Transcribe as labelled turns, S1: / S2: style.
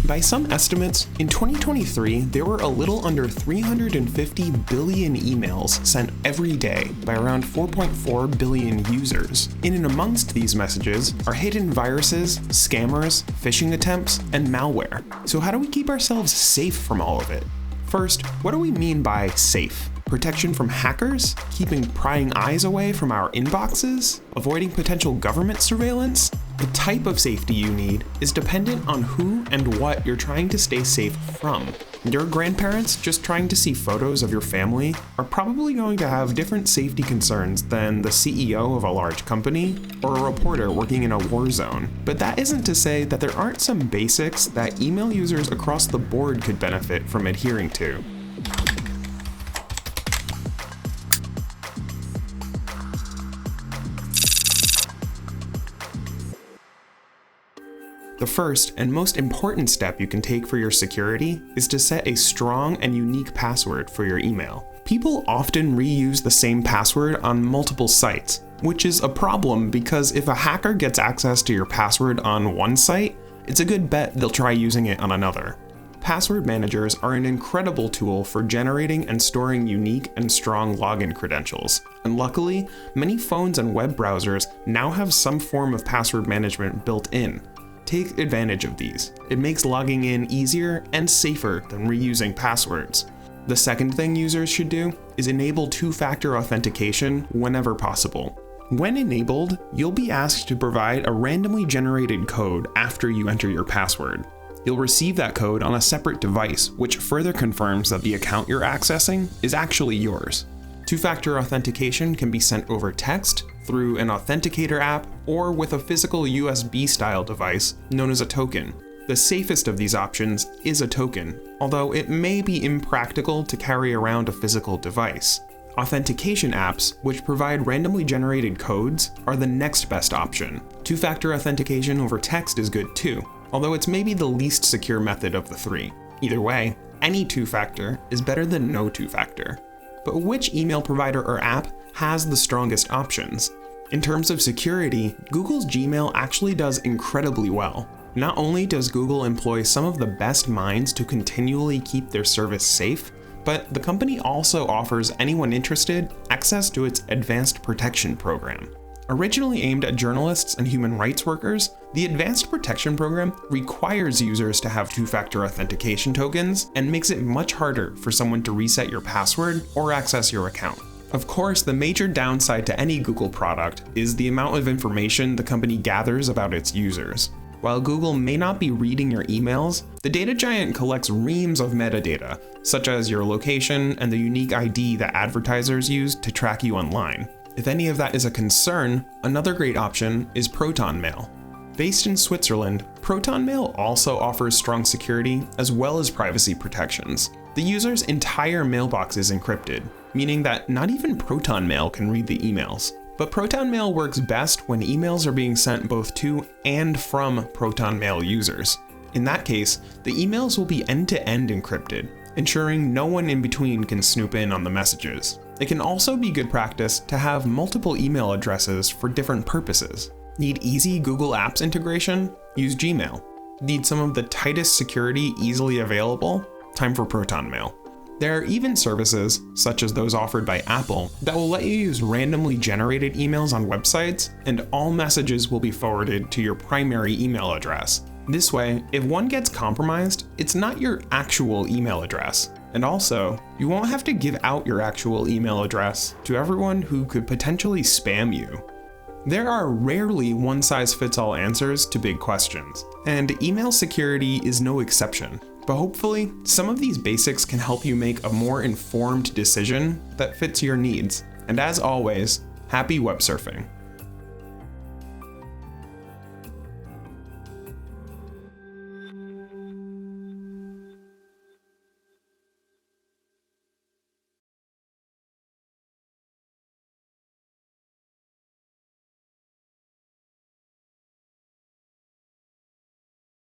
S1: By some estimates, in 2023, there were a little under 350 billion emails sent every day by around 4.4 billion users. In and amongst these messages are hidden viruses, scammers, phishing attempts, and malware. So how do we keep ourselves safe from all of it? First, what do we mean by safe? Protection from hackers? Keeping prying eyes away from our inboxes? Avoiding potential government surveillance? The type of safety you need is dependent on who and what you're trying to stay safe from. Your grandparents just trying to see photos of your family are probably going to have different safety concerns than the CEO of a large company or a reporter working in a war zone. But that isn't to say that there aren't some basics that email users across the board could benefit from adhering to. The first and most important step you can take for your security is to set a strong and unique password for your email. People often reuse the same password on multiple sites, which is a problem because if a hacker gets access to your password on one site, it's a good bet they'll try using it on another. Password managers are an incredible tool for generating and storing unique and strong login credentials. And luckily, many phones and web browsers now have some form of password management built in. Take advantage of these. It makes logging in easier and safer than reusing passwords. The second thing users should do is enable two-factor authentication whenever possible. When enabled, you'll be asked to provide a randomly generated code after you enter your password. You'll receive that code on a separate device, which further confirms that the account you're accessing is actually yours. Two-factor authentication can be sent over text, through an authenticator app, or with a physical USB-style device known as a token. The safest of these options is a token, although it may be impractical to carry around a physical device. Authentication apps, which provide randomly generated codes, are the next best option. Two-factor authentication over text is good too, although it's maybe the least secure method of the three. Either way, any two-factor is better than no two-factor. But which email provider or app has the strongest options? In terms of security, Google's Gmail actually does incredibly well. Not only does Google employ some of the best minds to continually keep their service safe, but the company also offers anyone interested access to its Advanced Protection Program. Originally aimed at journalists and human rights workers, the Advanced Protection Program requires users to have two-factor authentication tokens and makes it much harder for someone to reset your password or access your account. Of course, the major downside to any Google product is the amount of information the company gathers about its users. While Google may not be reading your emails, the data giant collects reams of metadata, such as your location and the unique ID that advertisers use to track you online. If any of that is a concern, another great option is Proton Mail. Based in Switzerland, Proton Mail also offers strong security as well as privacy protections. The user's entire mailbox is encrypted, meaning that not even Proton Mail can read the emails. But Proton Mail works best when emails are being sent both to and from Proton Mail users. In that case, the emails will be end-to-end encrypted, ensuring no one in between can snoop in on the messages. It can also be good practice to have multiple email addresses for different purposes. Need easy Google Apps integration? Use Gmail. Need some of the tightest security easily available? Time for Proton Mail. There are even services, such as those offered by Apple, that will let you use randomly generated emails on websites, and all messages will be forwarded to your primary email address. This way, if one gets compromised, it's not your actual email address. And also, you won't have to give out your actual email address to everyone who could potentially spam you. There are rarely one-size-fits-all answers to big questions, and email security is no exception. But hopefully, some of these basics can help you make a more informed decision that fits your needs. And as always, happy web surfing.